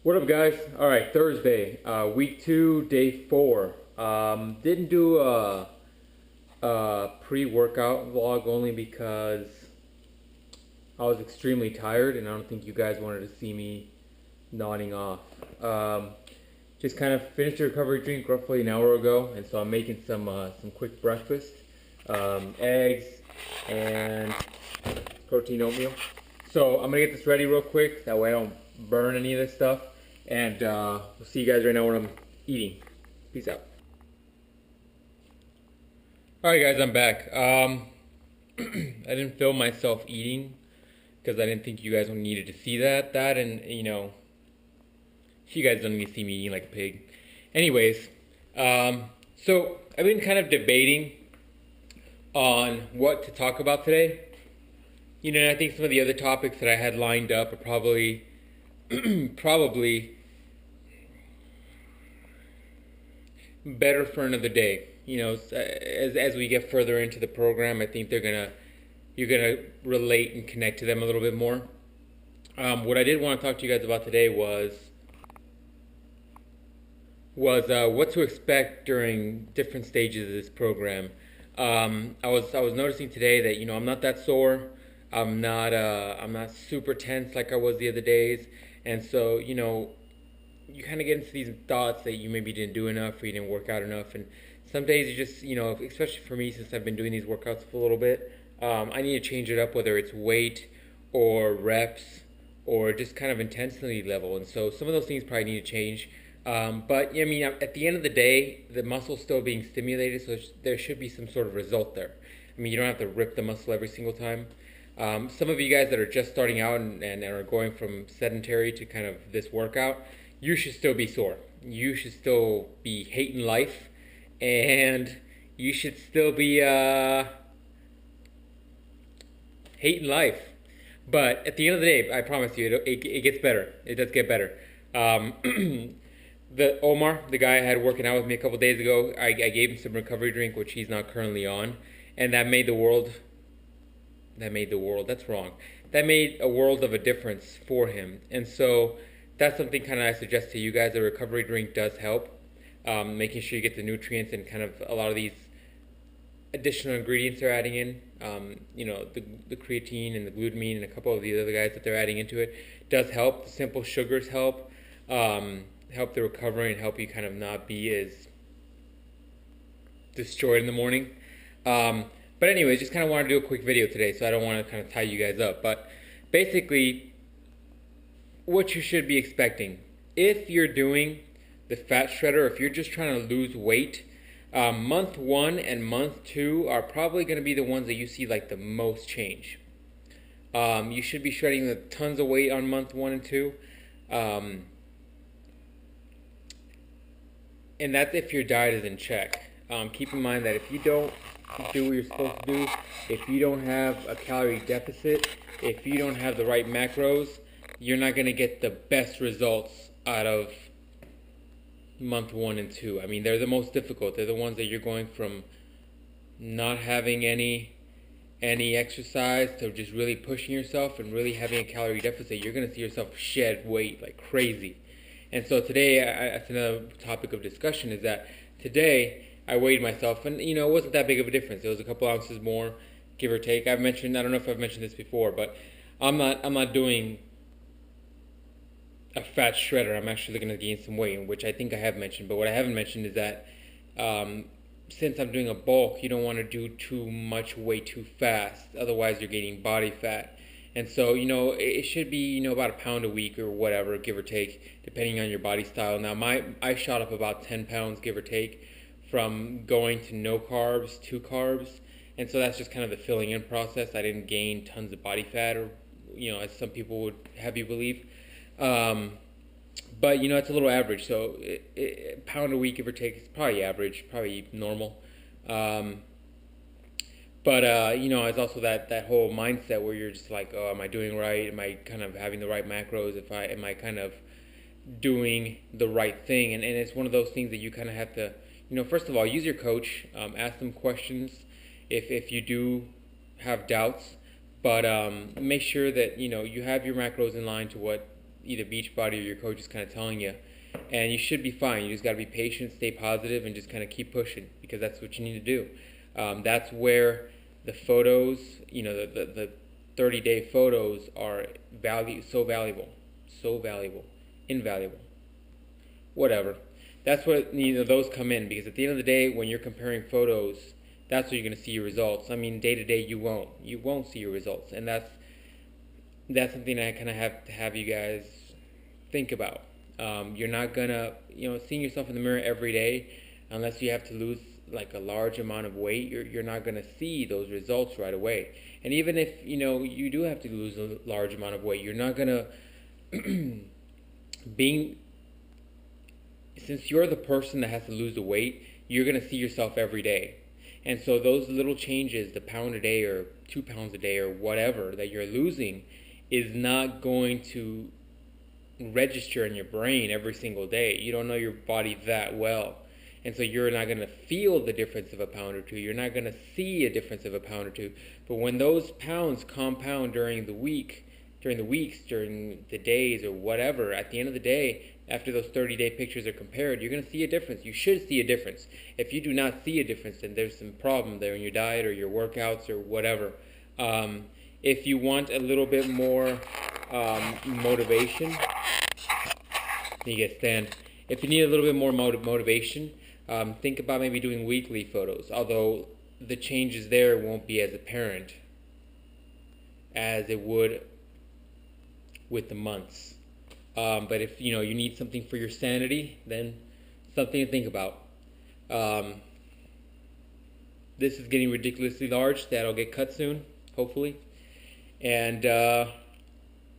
What up, guys? All right, Thursday, week 2, day 4. Didn't do a pre-workout vlog only because I was extremely tired, and I don't think you guys wanted to see me nodding off. Um, just kind of finished a recovery drink roughly an hour ago, and so I'm making some quick breakfast, eggs and protein oatmeal. So I'm gonna get this ready real quick. That way I don't burn any of this stuff. And we'll see you guys right now when I'm eating. Peace out. All right, guys, I'm back. I didn't film myself eating because I didn't think you guys needed to see that. And you guys don't need to see me eating like a pig. Anyways, so I've been kind of debating on what to talk about today. And I think some of the other topics that I had lined up are probably better for another day. As we get further into the program, I think you're gonna relate and connect to them a little bit more. What I did want to talk to you guys about today was what to expect during different stages of this program. I was noticing today that I'm not that sore. I'm not super tense like I was the other days, and so you kind of get into these thoughts that you maybe didn't do enough or you didn't work out enough. And some days you just, especially for me, since I've been doing these workouts for a little bit, I need to change it up, whether it's weight or reps or just kind of intensity level. And so some of those things probably need to change. But I mean, at the end of the day, the muscle's still being stimulated, so there should be some sort of result there. I mean, you don't have to rip the muscle every single time. Some of you guys that are just starting out and are going from sedentary to kind of this workout, you should still be sore. You should still be hating life, and you should still be hating life. But at the end of the day, I promise you, it gets better. It does get better. The Omar, the guy I had working out with me a couple days ago, I gave him some recovery drink, which he's not currently on, and that made the world. That's wrong. That made a world of a difference for him, and so that's something kind of I suggest to you guys. A recovery drink does help, making sure you get the nutrients and kind of a lot of these additional ingredients they're adding in. The creatine and the glutamine and a couple of the other guys that they're adding into it does help. The simple sugars help, help the recovery and help you kind of not be as destroyed in the morning. But anyways, just kind of wanted to do a quick video today, so I don't want to kind of tie you guys up. But basically, what you should be expecting if you're doing the fat shredder, if you're just trying to lose weight, month 1 and month 2 are probably going to be the ones that you see like the most change. You should be shredding tons of weight on month 1 and 2, and that's if your diet is in check. Keep in mind that if you don't do what you're supposed to do, if you don't have a calorie deficit, if you don't have the right macros, you're not going to get the best results out of month 1 and 2. I mean, they're the most difficult. They're the ones that you're going from not having any exercise to just really pushing yourself and really having a calorie deficit. You're going to see yourself shed weight like crazy. And so today, that's another topic of discussion, is that today I weighed myself, and it wasn't that big of a difference. It was a couple ounces more, give or take. I don't know if I've mentioned this before, but I'm not doing a fat shredder. I'm actually going to gain some weight, which I think I have mentioned. But what I haven't mentioned is that since I'm doing a bulk, you don't want to do too much weight too fast. Otherwise, you're gaining body fat. And so, it should be, about a pound a week or whatever, give or take, depending on your body style. Now, I shot up about 10 pounds, give or take, from going to no carbs to carbs. And so that's just kind of the filling in process. I didn't gain tons of body fat, or, as some people would have you believe. But it's a little average, so a pound a week, give or take, is probably average, probably normal. But it's also that whole mindset where you're just like, oh, am I doing right? Am I kind of having the right macros? Am I kind of doing the right thing? And it's one of those things that you kind of have to, first of all, use your coach, ask them questions if you do have doubts. But make sure that you have your macros in line to what either Beachbody or your coach is kind of telling you. And you should be fine. You just got to be patient, stay positive, and just kind of keep pushing, because that's what you need to do. That's where the photos, the 30-day photos are so valuable, invaluable, whatever. That's where those come in, because at the end of the day, when you're comparing photos, that's where you're going to see your results. I mean, day to day, you won't see your results, and that's something I kind of have to have you guys think about. You're not gonna, seeing yourself in the mirror every day, unless you have to lose like a large amount of weight, you're not gonna see those results right away. And even if you do have to lose a large amount of weight, you're not gonna since you're the person that has to lose the weight, you're gonna see yourself every day. And so those little changes, the pound a day or 2 pounds a day or whatever that you're losing, is not going to register in your brain every single day. You don't know your body that well. And so you're not going to feel the difference of a pound or two. You're not going to see a difference of a pound or two. But when those pounds compound during the weeks, during the days or whatever, at the end of the day, after those 30-day pictures are compared, you're going to see a difference. You should see a difference. If you do not see a difference, then there's some problem there in your diet or your workouts or whatever. If you want a little bit more motivation, you get stand. If you need a little bit more motivation, think about maybe doing weekly photos, although the changes there won't be as apparent as it would with the months. But if you need something for your sanity, then something to think about. This is getting ridiculously large. That'll get cut soon, hopefully. And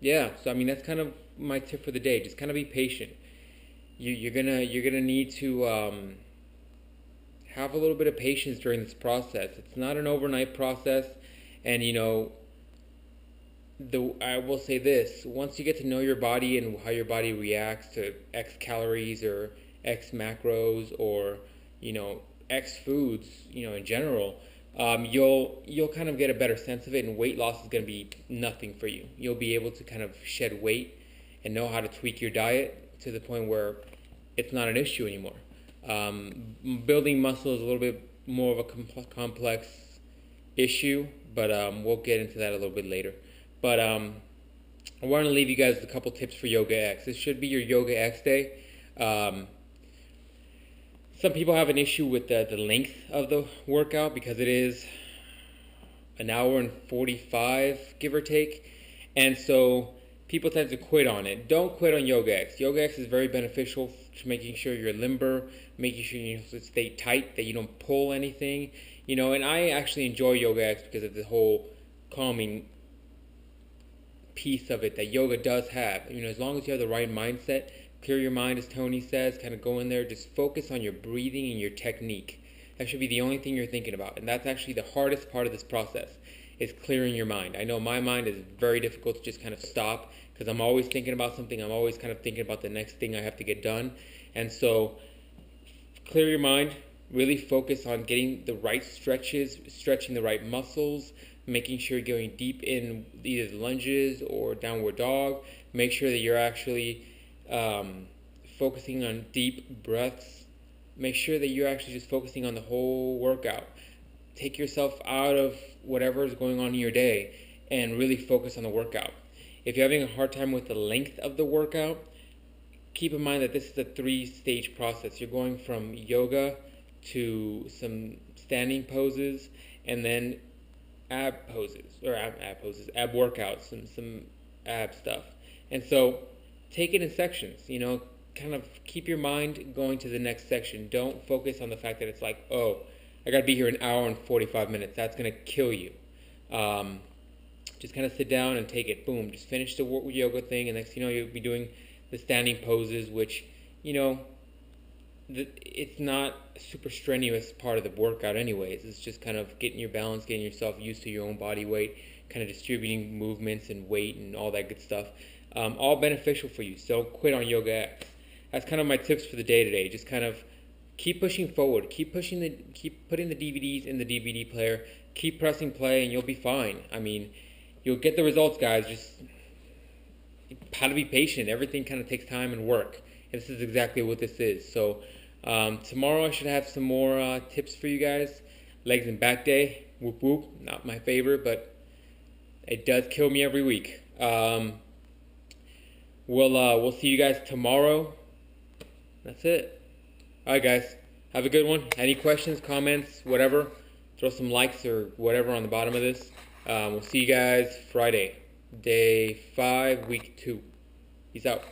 yeah, so I mean, that's kind of my tip for the day. Just kind of be patient. You're gonna need to have a little bit of patience during this process. It's not an overnight process, and I will say this: once you get to know your body and how your body reacts to X calories or X macros or X foods, in general, you'll kind of get a better sense of it, and weight loss is going to be nothing for you. You'll be able to kind of shed weight and know how to tweak your diet to the point where it's not an issue anymore. Building muscle is a little bit more of a complex issue, but we'll get into that a little bit later. But I want to leave you guys with a couple tips for Yoga X. This should be your Yoga X day. Some people have an issue with the length of the workout, because it is an hour and 45, give or take. And so people tend to quit on it. Don't quit on Yoga X. Yoga X is very beneficial to making sure you're limber, making sure you stay tight, that you don't pull anything. And I actually enjoy Yoga X because of the whole calming piece of it that yoga does have. As long as you have the right mindset, clear your mind, as Tony says, kind of go in there, just focus on your breathing and your technique. That should be the only thing you're thinking about. And that's actually the hardest part of this process, is clearing your mind. I know my mind is very difficult to just kind of stop, because I'm always thinking about something. I'm always kind of thinking about the next thing I have to get done. And so clear your mind, really focus on getting the right stretches, stretching the right muscles, making sure you're going deep in either the lunges or downward dog. Make sure that you're actually focusing on deep breaths. Make sure that you're actually just focusing on the whole workout. Take yourself out of whatever is going on in your day and really focus on the workout. If you're having a hard time with the length of the workout, keep in mind that this is a 3-stage process. You're going from yoga to some standing poses, and then ab workouts, some ab stuff. And so take it in sections, kind of keep your mind going to the next section. Don't focus on the fact that it's like, oh, I got to be here an hour and 45 minutes. That's going to kill you. Just kind of sit down and take it. Boom, just finish the yoga thing, and next thing you know, you'll be doing the standing poses, which, it's not a super strenuous part of the workout anyways. It's just kind of getting your balance, getting yourself used to your own body weight, kind of distributing movements and weight and all that good stuff. All beneficial for you. So don't quit on Yoga X. That's kind of my tips for the day today. Just kind of keep pushing forward. Keep putting the DVDs in the DVD player. Keep pressing play, and you'll be fine. I mean, you'll get the results, guys. Just how to be patient. Everything kind of takes time and work. And this is exactly what this is. So tomorrow I should have some more tips for you guys. Legs and back day, whoop whoop. Not my favorite, but it does kill me every week. We'll see you guys tomorrow. That's it. All right, guys. Have a good one. Any questions, comments, whatever, throw some likes or whatever on the bottom of this. We'll see you guys Friday, day 5, week 2. Peace out.